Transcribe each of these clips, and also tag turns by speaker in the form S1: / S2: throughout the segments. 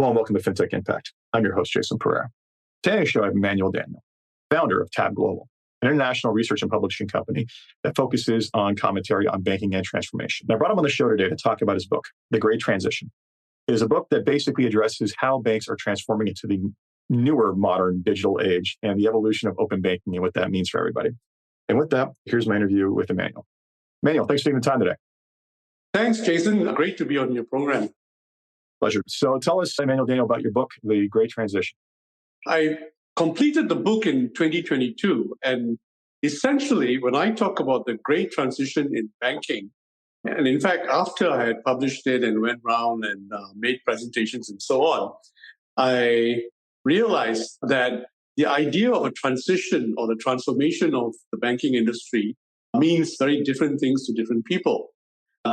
S1: Hello and welcome to Fintech Impact. I'm your host, Jason Pereira. Today on the show, I have Emmanuel Daniel, founder of Tab Global, an international research and publishing company that focuses on commentary on banking and transformation. And I brought him on the show today to talk about his book, The Great Transition. It is a book that basically addresses how banks are transforming into the newer modern digital age and the evolution of open banking and what that means for everybody. And with that, here's my interview with Emmanuel. Emmanuel, thanks for taking the time today.
S2: Thanks, Jason. Great to be on your program.
S1: Pleasure. So tell us, Emmanuel Daniel, about your book, The Great Transition.
S2: I completed the book in 2022. And essentially, when I talk about the great transition in banking, and in fact, after I had published it and went around and made presentations and so on, I realized that the idea of a transition or the transformation of the banking industry means very different things to different people.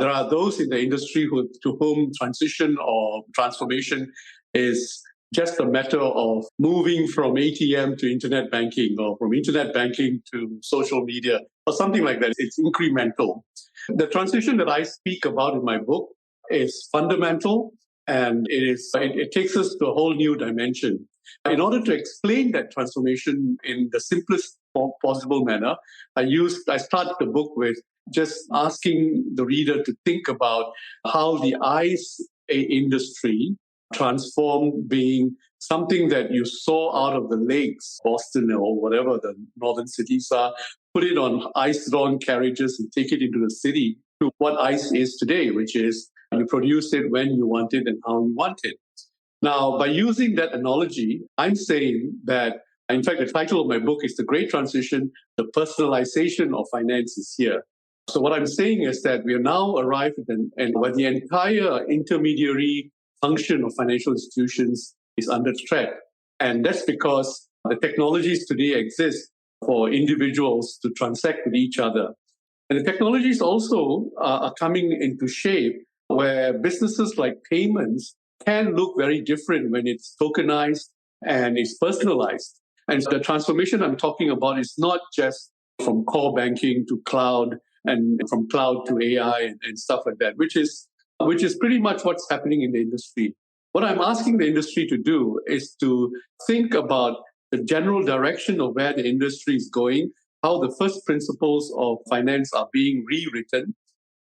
S2: There are those in the industry to whom transition or transformation is just a matter of moving from ATM to internet banking or from internet banking to social media or something like that. It's incremental. The transition that I speak about in my book is fundamental, and it takes us to a whole new dimension. In order to explain that transformation in the simplest possible manner, I start the book with just asking the reader to think about how the ice industry transformed being something that you saw out of the lakes, Boston or whatever the northern cities are, put it on ice-drawn carriages and take it into the city to what ice is today, which is you produce it when you want it and how you want it. Now, by using that analogy, I'm saying that, in fact, the title of my book is The Great Transition, The Personalization of Finance is Here. So what I'm saying is that we are now arrived at where the entire intermediary function of financial institutions is under threat. And that's because the technologies today exist for individuals to transact with each other. And the technologies also are coming into shape where businesses like payments can look very different when it's tokenized and it's personalized. And so the transformation I'm talking about is not just from core banking to cloud and from cloud to AI and stuff like that, which is pretty much what's happening in the industry. What I'm asking the industry to do is to think about the general direction of where the industry is going, how the first principles of finance are being rewritten.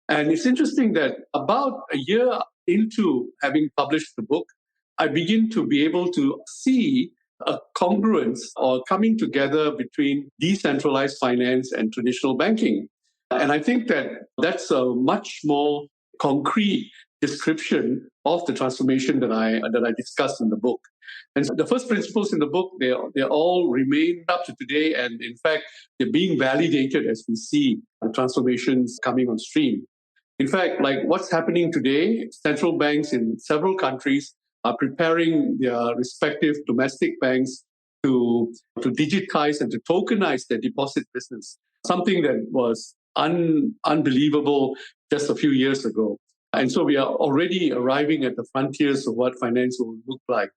S2: And it's interesting that about a year into having published the book, I begin to be able to see a congruence or coming together between decentralized finance and traditional banking. And I think that that's a much more concrete description of the transformation that I discussed in the book. And so the first principles in the book, they all remain up to today. And in fact, they're being validated as we see the transformations coming on stream. In fact, like what's happening today, central banks in several countries are preparing their respective domestic banks to digitize and to tokenize their deposit business, something that was unbelievable just a few years ago. And so we are already arriving at the frontiers of what finance will look like.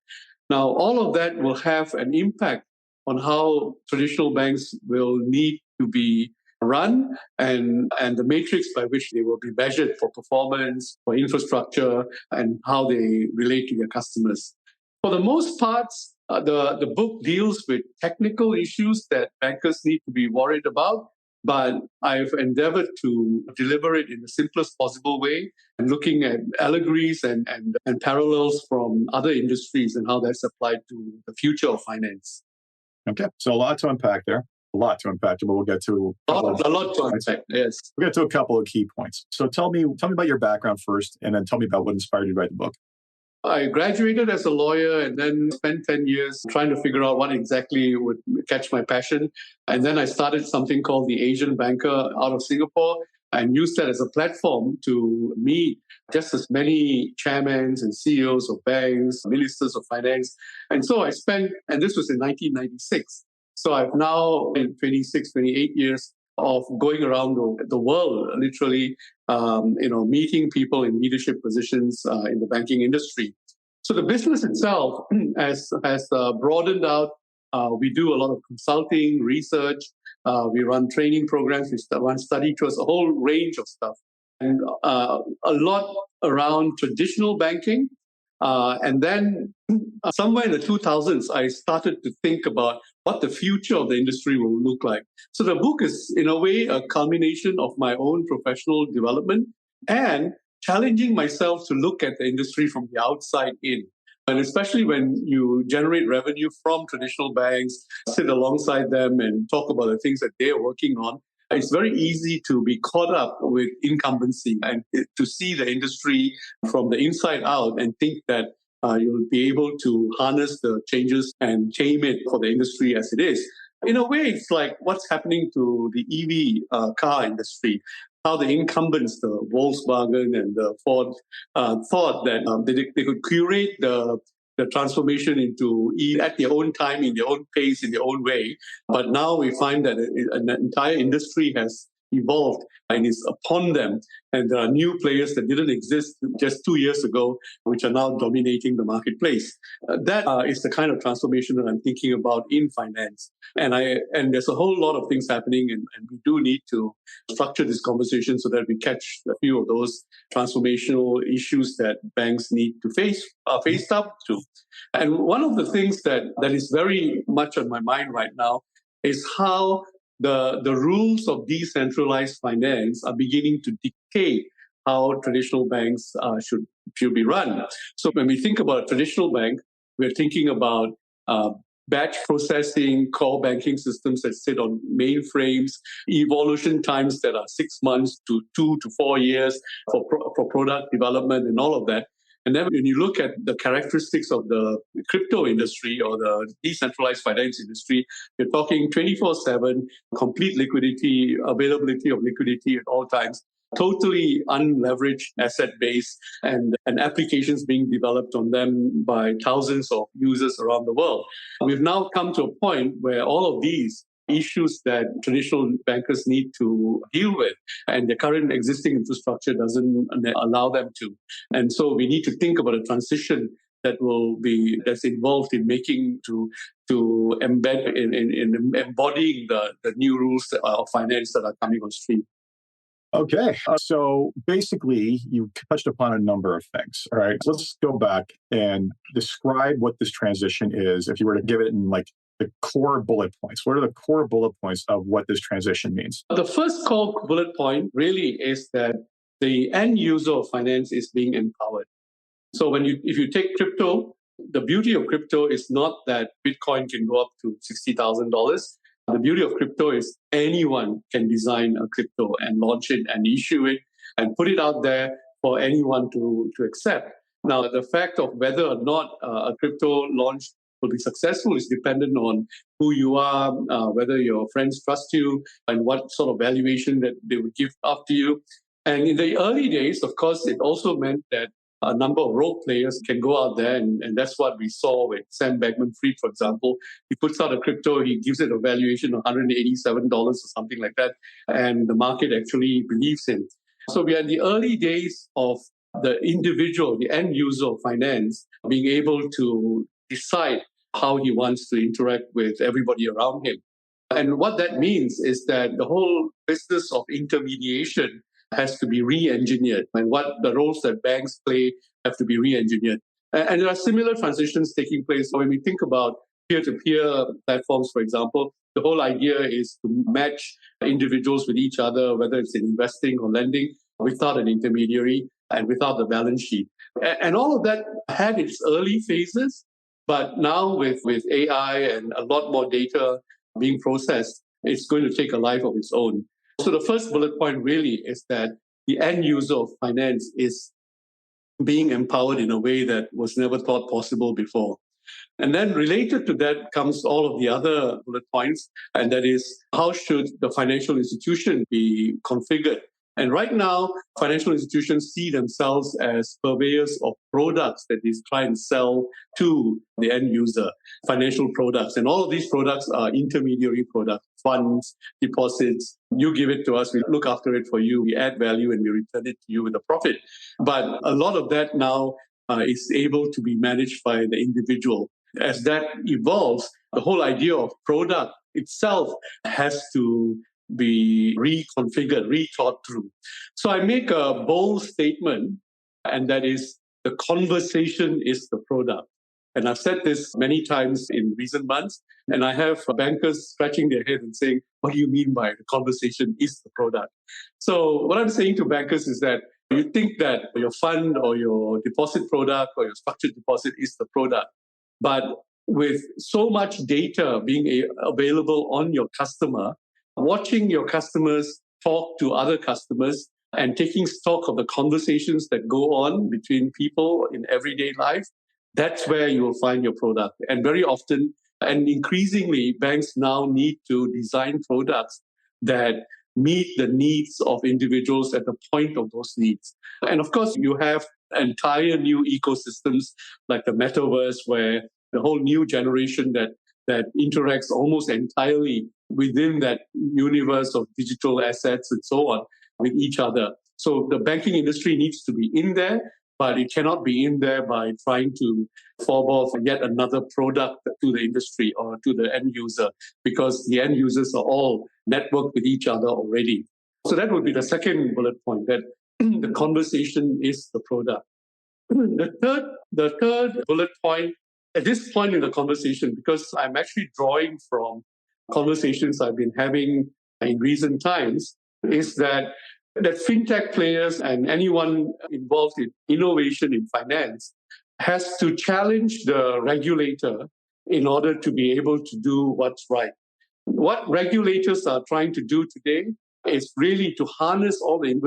S2: Now, all of that will have an impact on how traditional banks will need to be run and the matrix by which they will be measured for performance, for infrastructure, and how they relate to their customers. For the most part, the book deals with technical issues that bankers need to be worried about, but I've endeavored to deliver it in the simplest possible way and looking at allegories and parallels from other industries and how that's applied to the future of finance.
S1: Okay, so a lot to unpack there. A lot to unpack, but we'll get to
S2: a lot to unpack. Yes,
S1: we'll get to a couple of key points. So tell me about your background first, and then tell me about what inspired you to write the book.
S2: I graduated as a lawyer and then spent 10 years trying to figure out what exactly would catch my passion. And then I started something called the Asian Banker out of Singapore and used that as a platform to meet just as many chairmen and CEOs of banks, ministers of finance. And so I spent, and this was in 1996. So I've now been 26, 28 years of going around the world, literally, meeting people in leadership positions in the banking industry. So the business itself has broadened out. We do a lot of consulting, research. We run training programs. We run study tours, a whole range of stuff. And a lot around traditional banking, And then somewhere in the 2000s, I started to think about what the future of the industry will look like. So the book is, in a way, a culmination of my own professional development and challenging myself to look at the industry from the outside in. And especially when you generate revenue from traditional banks, sit alongside them and talk about the things that they're working on, it's very easy to be caught up with incumbency and to see the industry from the inside out and think that you'll be able to harness the changes and tame it for the industry as it is. In a way, it's like what's happening to the EV car industry. How the incumbents, the Volkswagen and the Ford, thought that they could curate the transformation into at their own time, in their own pace, in their own way. But now we find that an entire industry has evolved and is upon them. And there are new players that didn't exist just 2 years ago, which are now dominating the marketplace. That is the kind of transformation that I'm thinking about in finance. And there's a whole lot of things happening, and we do need to structure this conversation so that we catch a few of those transformational issues that banks need to face up to. And one of the things that is very much on my mind right now is how the rules of decentralized finance are beginning to dictate how traditional banks should be run. So when we think about a traditional bank, we're thinking about batch processing, core banking systems that sit on mainframes, evolution times that are 6 months to 2 to 4 years for product development and all of that. And then when you look at the characteristics of the crypto industry or the decentralized finance industry, you're talking 24/7, complete liquidity, availability of liquidity at all times, totally unleveraged asset base, and applications being developed on them by thousands of users around the world. We've now come to a point where all of these issues that traditional bankers need to deal with, and the current existing infrastructure doesn't allow them to. And so we need to think about a transition that's involved in making to embed in embodying the new rules of finance that are coming on stream.
S1: Okay. So basically, you touched upon a number of things. All right. Let's go back and describe what this transition is. If you were to give it in like the core bullet points, what are the core bullet points of what this transition means?
S2: The first core bullet point really is that the end user of finance is being empowered. So if you take crypto, the beauty of crypto is not that Bitcoin can go up to $60,000. The beauty of crypto is anyone can design a crypto and launch it and issue it and put it out there for anyone to accept. Now, the fact of whether or not a crypto launch will be successful is dependent on who you are, whether your friends trust you, and what sort of valuation that they would give after you. And in the early days, of course, it also meant that a number of role players can go out there, and that's what we saw with Sam Bankman-Fried, for example. He puts out a crypto, he gives it a valuation of $187 or something like that, and the market actually believes him. So we are in the early days of the individual, the end user of finance, being able to decide how he wants to interact with everybody around him. And what that means is that the whole business of intermediation has to be re-engineered, and what the roles that banks play have to be re-engineered. And there are similar transitions taking place. So when we think about peer-to-peer platforms, for example, the whole idea is to match individuals with each other, whether it's in investing or lending, without an intermediary and without the balance sheet. And all of that had its early phases, but now with AI and a lot more data being processed, it's going to take a life of its own. So the first bullet point really is that the end user of finance is being empowered in a way that was never thought possible before. And then related to that comes all of the other bullet points, and that is, how should the financial institution be configured? And right now, financial institutions see themselves as purveyors of products that they try and sell to the end user, financial products. And all of these products are intermediary products, funds, deposits. You give it to us, we look after it for you, we add value, and we return it to you with a profit. But a lot of that now is able to be managed by the individual. As that evolves, the whole idea of product itself has to be reconfigured, rethought through. So I make a bold statement, and that is the conversation is the product. And I've said this many times in recent months, and I have bankers scratching their head and saying, what do you mean by the conversation is the product? So what I'm saying to bankers is that you think that your fund or your deposit product or your structured deposit is the product. But with so much data being available on your customer, watching your customers talk to other customers and taking stock of the conversations that go on between people in everyday life, that's where you will find your product. And very often, and increasingly, banks now need to design products that meet the needs of individuals at the point of those needs. And of course, you have entire new ecosystems like the metaverse, where the whole new generation that interacts almost entirely within that universe of digital assets and so on with each other. So the banking industry needs to be in there, but it cannot be in there by trying to fob off yet another product to the industry or to the end user, because the end users are all networked with each other already. So that would be the second bullet point, that the conversation is the product. The third bullet point, at this point in the conversation, because I'm actually drawing from conversations I've been having in recent times, is that fintech players and anyone involved in innovation in finance has to challenge the regulator in order to be able to do what's right. What regulators are trying to do today is really to harness all the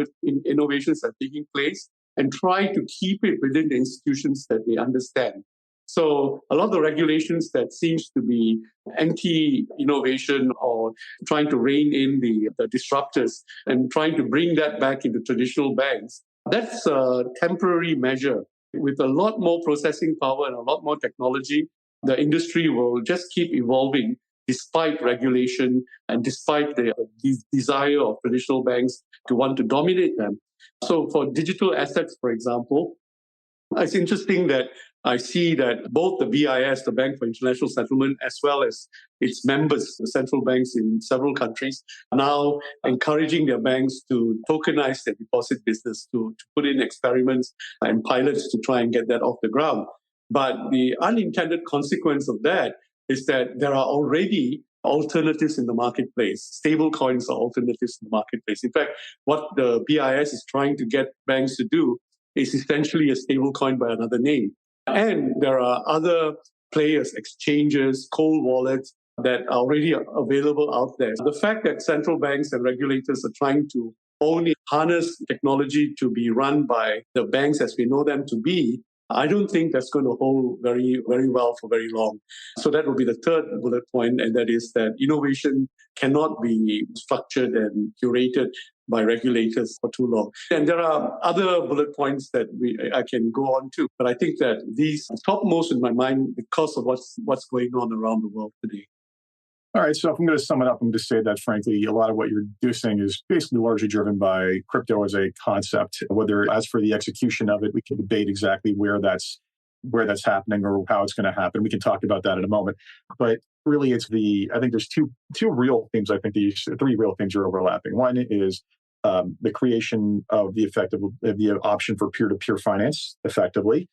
S2: innovations that are taking place and try to keep it within the institutions that they understand. So a lot of the regulations that seems to be anti-innovation or trying to rein in the disruptors and trying to bring that back into traditional banks, that's a temporary measure. With a lot more processing power and a lot more technology, the industry will just keep evolving despite regulation and despite the desire of traditional banks to want to dominate them. So for digital assets, for example, it's interesting that I see that both the BIS, the Bank for International Settlement, as well as its members, the central banks in several countries, are now encouraging their banks to tokenize their deposit business, to put in experiments and pilots to try and get that off the ground. But the unintended consequence of that is that there are already alternatives in the marketplace. Stable coins are alternatives in the marketplace. In fact, what the BIS is trying to get banks to do is essentially a stable coin by another name. And there are other players, exchanges, cold wallets that are already available out there. The fact that central banks and regulators are trying to only harness technology to be run by the banks as we know them to be, I don't think that's going to hold very, very well for very long. So that would be the third bullet point, and that is that innovation cannot be structured and curated by regulators for too long. And there are other bullet points that I can go on to, but I think that these are topmost in my mind because of what's going on around the world today.
S1: All right, so if I'm going to sum it up, I'm going to say that, frankly, a lot of what you're saying is basically largely driven by crypto as a concept. Whether, as for the execution of it, we can debate exactly where that's happening or how it's going to happen. We can talk about that in a moment. But really, I think there's two real themes. I think these three real themes are overlapping. One is the creation of the option for peer-to-peer finance effectively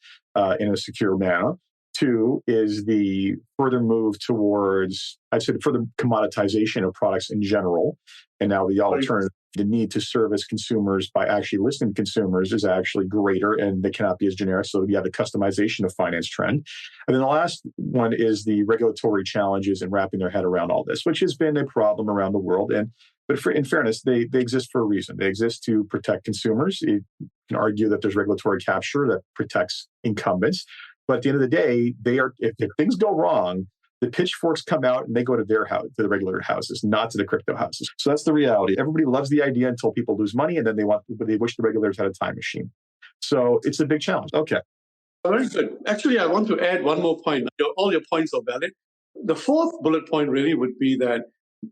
S1: in a secure manner. Two is the further move towards, I'd say, the further commoditization of products in general. And now the alternative, the need to service consumers by actually listening to consumers is actually greater, and they cannot be as generic. So you have the customization of finance trend. And then the last one is the regulatory challenges and wrapping their head around all this, which has been a problem around the world. But in fairness, they exist for a reason. They exist to protect consumers. You can argue that there's regulatory capture that protects incumbents. But at the end of the day, if things go wrong, the pitchforks come out and they go to their house, to the regular houses, not to the crypto houses. So that's the reality. Everybody loves the idea until people lose money, and then they wish the regulators had a time machine. So it's a big challenge. Okay.
S2: Very good. Actually, I want to add one more point. All your points are valid. The fourth bullet point really would be that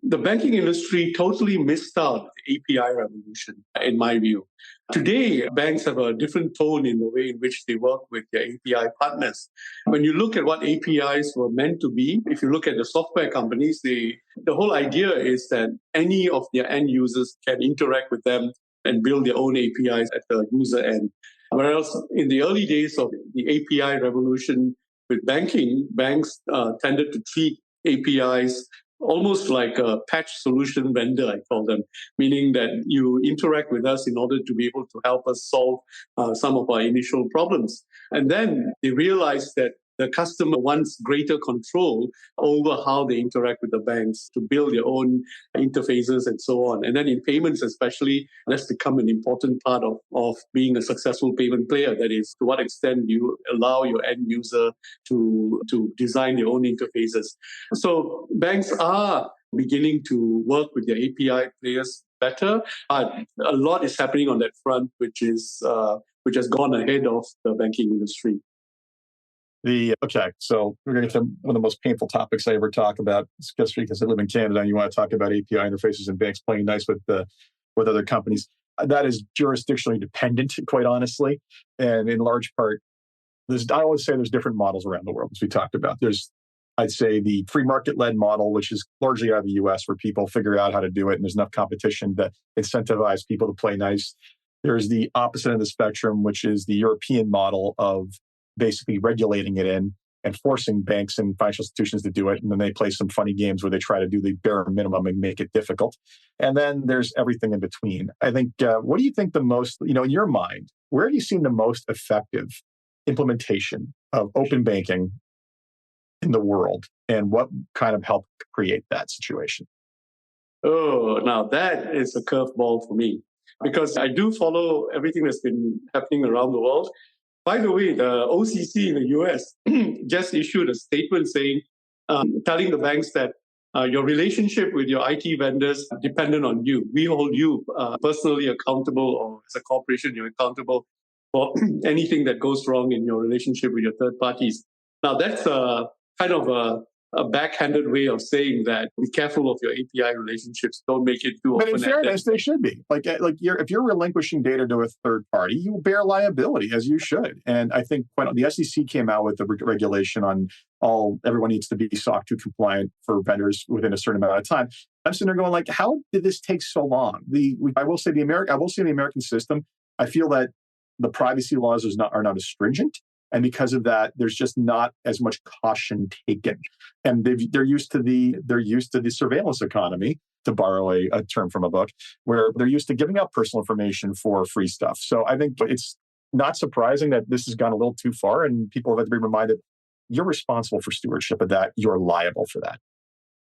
S2: the banking industry totally missed out the API revolution, in my view. Today, banks have a different tone in the way in which they work with their API partners. When you look at what APIs were meant to be, if you look at the software companies, the whole idea is that any of their end users can interact with them and build their own APIs at the user end. Whereas in the early days of the API revolution with banking, banks tended to treat APIs almost like a patch solution vendor, I call them, meaning that you interact with us in order to be able to help us solve some of our initial problems. And then they realized that the customer wants greater control over how they interact with the banks to build their own interfaces and so on. And then in payments especially, that's become an important part of being a successful payment player. That is, to what extent you allow your end user to design their own interfaces. So banks are beginning to work with their API players better, but a lot is happening on that front, which has gone ahead of the banking industry.
S1: Okay, so we're going to get to one of the most painful topics I ever talk about, especially because I live in Canada and you want to talk about API interfaces and banks playing nice with other companies. That is jurisdictionally dependent, quite honestly, and in large part, I always say there's different models around the world, as we talked about. There's, I'd say, the free market-led model, which is largely out of the US, where people figure out how to do it, and there's enough competition to incentivize people to play nice. There's the opposite of the spectrum, which is the European model of basically regulating it in and forcing banks and financial institutions to do it. And then they play some funny games where they try to do the bare minimum and make it difficult. And then there's everything in between. I think, what do you think the most, in your mind, where have you seen the most effective implementation of open banking in the world? And what kind of helped create that situation?
S2: Oh, now that is a curveball for me, because I do follow everything that's been happening around the world. By the way, the OCC in the US just issued a statement saying, telling the banks that your relationship with your IT vendors are dependent on you. We hold you personally accountable, or as a corporation, you're accountable for anything that goes wrong in your relationship with your third parties. Now, that's kind of a backhanded way of saying that be careful of your API relationships. Don't make it too open.
S1: But in fairness, they should be. If you're relinquishing data to a third party, you bear liability, as you should. And I think the SEC came out with the regulation on everyone needs to be SOC 2 compliant for vendors within a certain amount of time. I'm sitting there going, how did this take so long? I will say in the American system, I feel that the privacy laws are not as stringent. And because of that, there's just not as much caution taken. And they're used to the surveillance economy, to borrow a term from a book, where they're used to giving out personal information for free stuff. So I think it's not surprising that this has gone a little too far, and people have had to be reminded, you're responsible for stewardship of that. You're liable for that.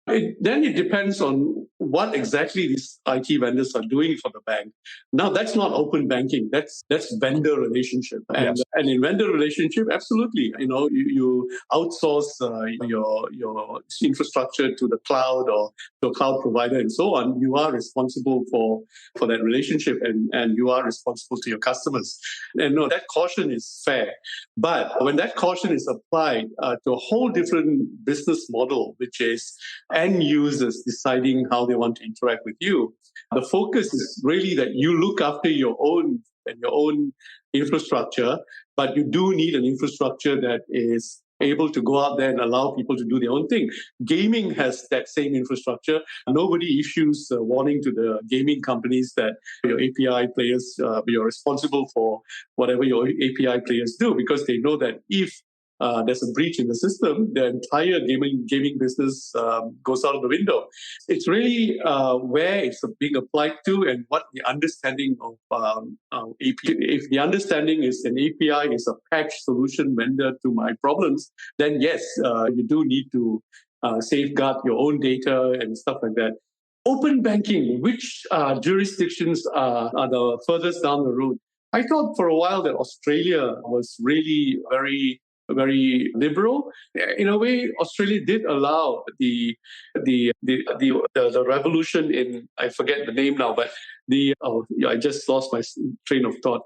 S2: Then it depends on what exactly these IT vendors are doing for the bank. Now, that's not open banking. That's vendor relationship. And,
S1: yes.
S2: And in vendor relationship, absolutely, you outsource your infrastructure to the cloud or to a cloud provider and so on. You are responsible for that relationship, and you are responsible to your customers. And no, that caution is fair. But when that caution is applied to a whole different business model, which is end users deciding how they want to interact with you, the focus is really that you look after your own infrastructure, but you do need an infrastructure that is able to go out there and allow people to do their own thing. Gaming has that same infrastructure. Nobody issues a warning to the gaming companies that your API players, you're responsible for whatever your API players do, because they know that if there's a breach in the system, the entire gaming business goes out of the window. It's really where it's being applied to, and what the understanding of API. If the understanding is an API is a patch solution vendor to my problems, then yes, you do need to safeguard your own data and stuff like that. Open banking, which jurisdictions are the furthest down the road? I thought for a while that Australia was really very liberal. In a way, Australia did allow the revolution in, I forget the name now, but I just lost my train of thought.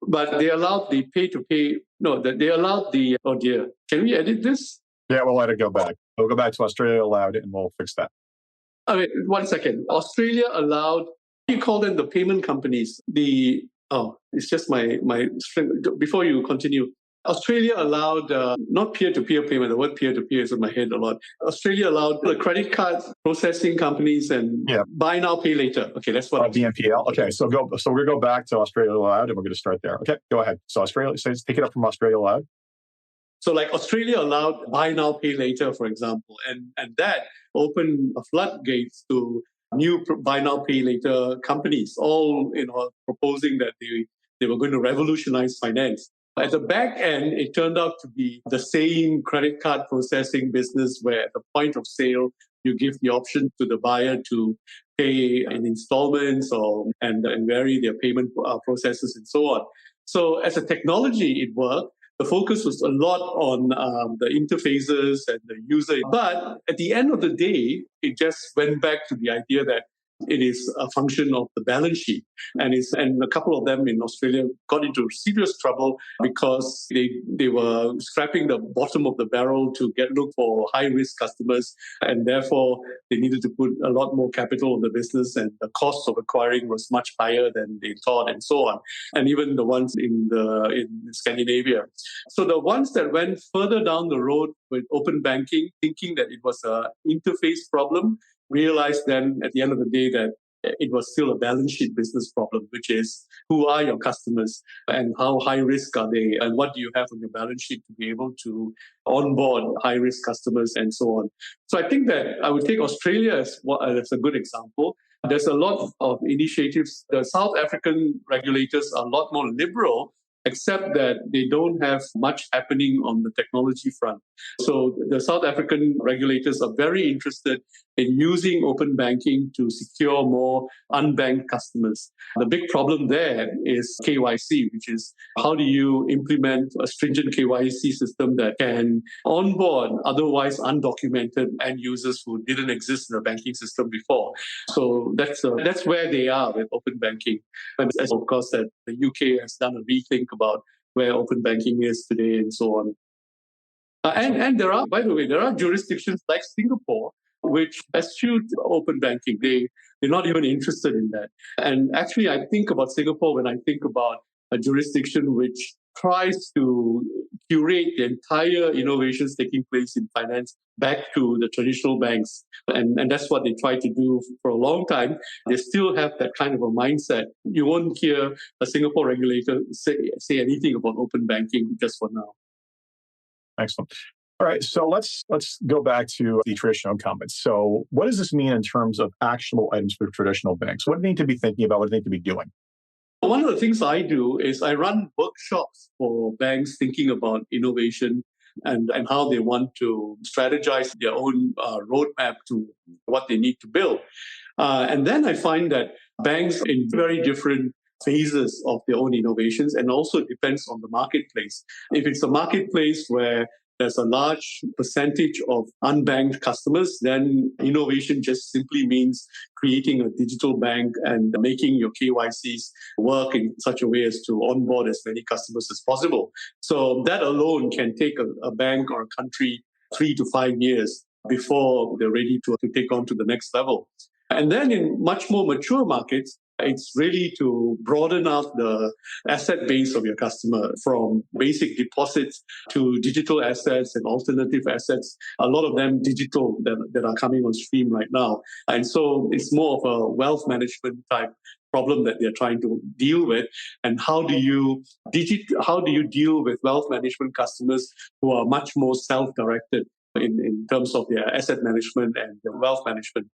S2: But they allowed the pay-to-pay. No, they allowed the. Oh dear, can we edit this?
S1: Yeah, we'll let it go back. We'll go back to Australia allowed it, and we'll fix that.
S2: All right, 1 second. Australia allowed. You call them the payment companies. It's just my string. Before you continue. Australia allowed not peer-to-peer payment. The word peer-to-peer is in my head a lot. Australia allowed the credit card processing companies and buy now, pay later. Okay, that's what
S1: BNPL. Okay, so we're gonna go back to Australia allowed, and we're gonna start there. Okay, go ahead. So Australia, so take it up from Australia allowed.
S2: So like Australia allowed buy now, pay later, for example, and that opened a floodgates to new buy now, pay later companies, all proposing that they were going to revolutionize finance. At the back end, it turned out to be the same credit card processing business where at the point of sale, you give the option to the buyer to pay in installments and vary their payment processes and so on. So as a technology, it worked. The focus was a lot on the interfaces and the user. But at the end of the day, it just went back to the idea that it is a function of the balance sheet. And a couple of them in Australia got into serious trouble because they were scrapping the bottom of the barrel to look for high-risk customers. And therefore, they needed to put a lot more capital in the business. And the cost of acquiring was much higher than they thought and so on. And even the ones in Scandinavia. So the ones that went further down the road with open banking, thinking that it was an interface problem, realized then at the end of the day that it was still a balance sheet business problem, which is who are your customers and how high risk are they and what do you have on your balance sheet to be able to onboard high risk customers and so on. So I think that I would take Australia as a good example. There's a lot of initiatives. The South African regulators are a lot more liberal, except that they don't have much happening on the technology front. So the South African regulators are very interested in using open banking to secure more unbanked customers. The big problem there is KYC, which is how do you implement a stringent KYC system that can onboard otherwise undocumented end users who didn't exist in the banking system before. So that's where they are with open banking. And as of course that the UK has done a rethink about where open banking is today and so on. And there are, by the way, there are jurisdictions like Singapore which eschew open banking. They're not even interested in that. And actually, I think about Singapore when I think about a jurisdiction which tries to curate the entire innovations taking place in finance back to the traditional banks. And that's what they try to do for a long time. They still have that kind of a mindset. You won't hear a Singapore regulator say anything about open banking just for now.
S1: Excellent. All right, so let's go back to the traditional incumbents. So what does this mean in terms of actionable items for traditional banks? What do they need to be thinking about? What do they need to be doing?
S2: One of the things I do is I run workshops for banks thinking about innovation and how they want to strategize their own roadmap to what they need to build. And then I find that banks in very different phases of their own innovations, and also it depends on the marketplace. If it's a marketplace where there's a large percentage of unbanked customers, then innovation just simply means creating a digital bank and making your KYCs work in such a way as to onboard as many customers as possible. So that alone can take a bank or a country 3 to 5 years before they're ready to take on to the next level. And then in much more mature markets, it's really to broaden out the asset base of your customer from basic deposits to digital assets and alternative assets, a lot of them digital that are coming on stream right now. And so it's more of a wealth management type problem that they're trying to deal with. And how do you deal with wealth management customers who are much more self-directed in terms of their asset management and their wealth management?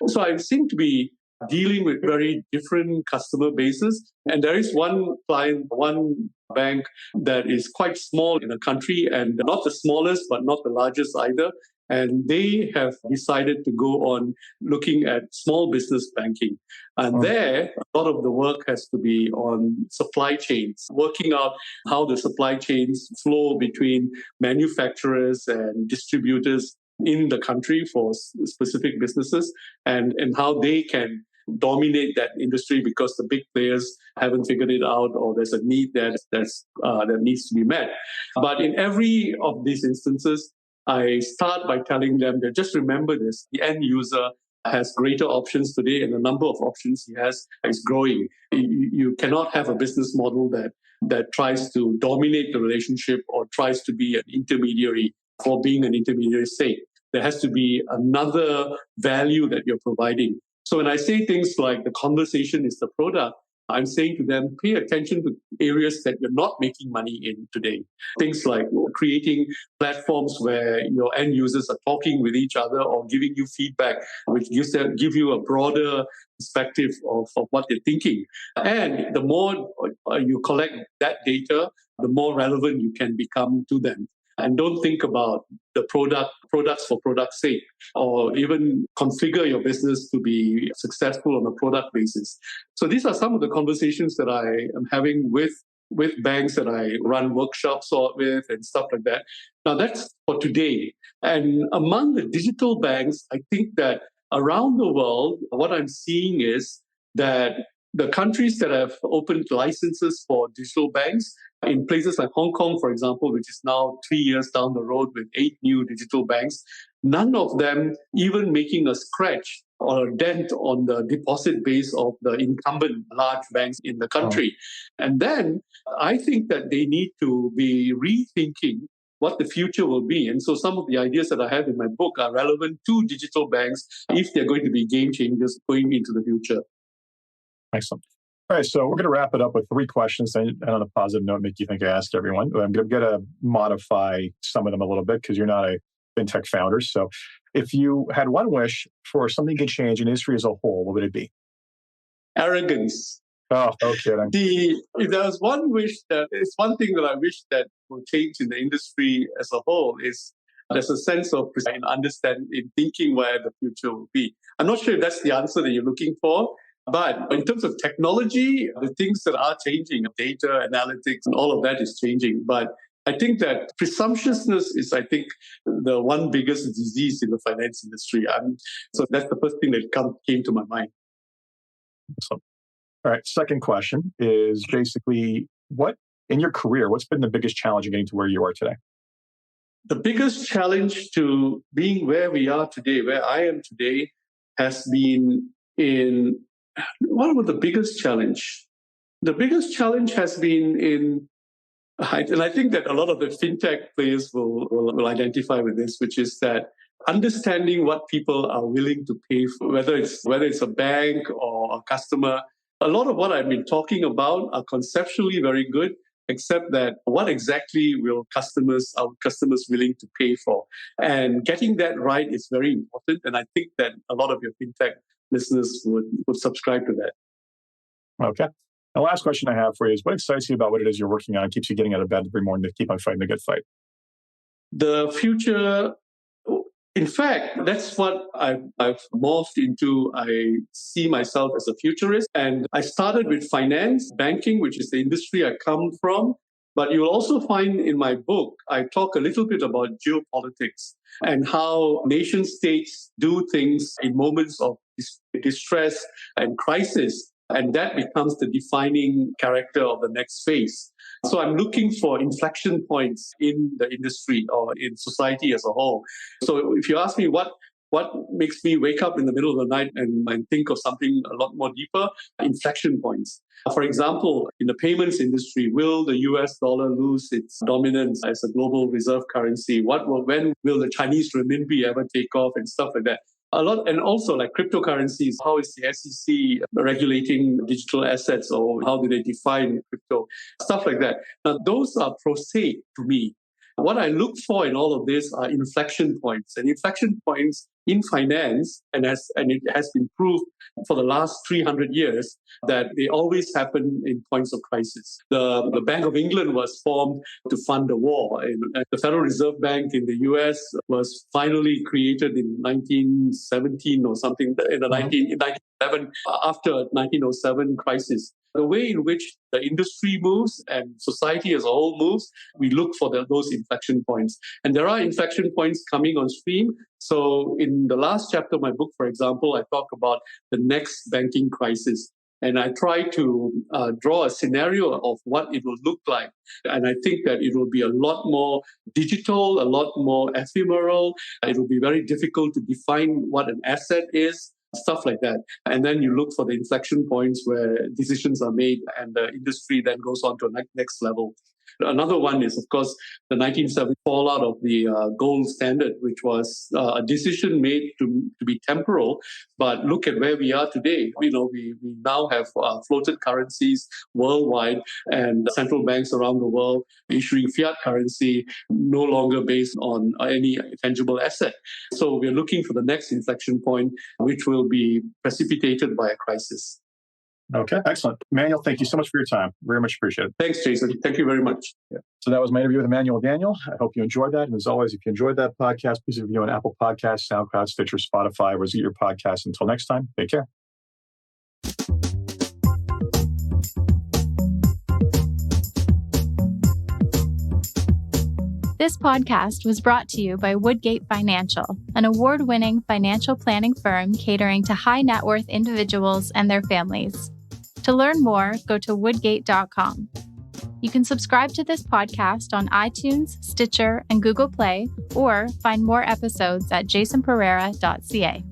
S2: So I seem to be dealing with very different customer bases. And there is one client, one bank that is quite small in the country and not the smallest, but not the largest either. And they have decided to go on looking at small business banking. And there, a lot of the work has to be on supply chains, working out how the supply chains flow between manufacturers and distributors in the country for specific businesses and how they can dominate that industry because the big players haven't figured it out or there's a need that needs to be met. But in every of these instances, I start by telling them that just remember this, the end user has greater options today, and the number of options he has is growing. You cannot have a business model that tries to dominate the relationship or tries to be an intermediary for being an intermediary's sake. There has to be another value that you're providing. So when I say things like the conversation is the product, I'm saying to them, pay attention to areas that you're not making money in today. Things like creating platforms where your end users are talking with each other or giving you feedback, which give you a broader perspective of what they're thinking. And the more you collect that data, the more relevant you can become to them. And don't think about the products for product's sake, or even configure your business to be successful on a product basis. So these are some of the conversations that I am having with banks that I run workshops with and stuff like that. Now that's for today. And among the digital banks, I think that around the world, what I'm seeing is that the countries that have opened licenses for digital banks, in places like Hong Kong, for example, which is now 3 years down the road with 8 new digital banks, none of them even making a scratch or a dent on the deposit base of the incumbent large banks in the country. And then I think that they need to be rethinking what the future will be. And so some of the ideas that I have in my book are relevant to digital banks if they're going to be game changers going into the future.
S1: Excellent. All right, so we're going to wrap it up with 3 questions, and on a positive note, make you think I asked everyone. I'm going to modify some of them a little bit because you're not a fintech founder. So if you had one wish for something to change in industry as a whole, what would it be?
S2: Arrogance.
S1: Oh, no kidding.
S2: If there was one wish it's one thing that I wish that will change in the industry as a whole is there's a sense of understanding, in thinking where the future will be. I'm not sure if that's the answer that you're looking for. But in terms of technology, the things that are changing, data, analytics, and all of that is changing. But I think that presumptuousness is, the one biggest disease in the finance industry. So that's the first thing that came to my mind.
S1: Awesome. All right. Second question is basically, in your career, what's been the biggest challenge in getting to where you are today?
S2: The biggest challenge to being where we are today, where I am today, has been in... What was the biggest challenge? The biggest challenge has been and I think that a lot of the fintech players will identify with this, which is that understanding what people are willing to pay for, whether it's a bank or a customer. A lot of what I've been talking about are conceptually very good, except that what exactly are customers willing to pay for? And getting that right is very important. And I think that a lot of your fintech listeners would subscribe to that.
S1: Okay. The last question I have for you is, what excites you about what it is you're working on and keeps you getting out of bed every morning to keep on fighting the good fight?
S2: The future, in fact, that's what I've morphed into. I see myself as a futurist. And I started with finance, banking, which is the industry I come from. But you'll also find in my book, I talk a little bit about geopolitics and how nation states do things in moments of distress and crisis. And that becomes the defining character of the next phase. So I'm looking for inflection points in the industry or in society as a whole. So if you ask me what makes me wake up in the middle of the night and think of something a lot more deeper, inflection points. For example, in the payments industry, will the US dollar lose its dominance as a global reserve currency? When will the Chinese renminbi ever take off and stuff like that? A lot, and also like cryptocurrencies. How is the SEC regulating digital assets, or how do they define crypto? Stuff like that. Now, those are prosaic to me. What I look for in all of this are inflection points, and inflection points in finance, and it has been proved for the last 300 years that they always happen in points of crisis. The Bank of England was formed to fund the war. And the Federal Reserve Bank in the US was finally created in 1917 or something, in 1911, after 1907 crisis. The way in which the industry moves and society as a whole moves, we look for those inflection points. And there are inflection points coming on stream. So in the last chapter of my book, for example, I talk about the next banking crisis. And I try to draw a scenario of what it will look like. And I think that it will be a lot more digital, a lot more ephemeral. It will be very difficult to define what an asset is. stuff like that. And then you look for the inflection points where decisions are made and the industry then goes on to a next level. Another one is, of course, the 1970 fallout of the gold standard, which was a decision made to be temporal. But look at where we are today. We now have floated currencies worldwide and central banks around the world issuing fiat currency, no longer based on any tangible asset. So we're looking for the next inflection point, which will be precipitated by a crisis.
S1: Okay, excellent. Emmanuel, thank you so much for your time. Very much appreciated.
S2: Thanks, Jason. Thank you very much.
S1: Yeah. So that was my interview with Emmanuel Daniel. I hope you enjoyed that. And as always, if you enjoyed that podcast, please review on Apple Podcasts, SoundCloud, Stitcher, Spotify, wherever you get your podcasts. Until next time, take care.
S3: This podcast was brought to you by Woodgate Financial, an award-winning financial planning firm catering to high net worth individuals and their families. To learn more, go to woodgate.com. You can subscribe to this podcast on iTunes, Stitcher, and Google Play, or find more episodes at jasonpereira.ca.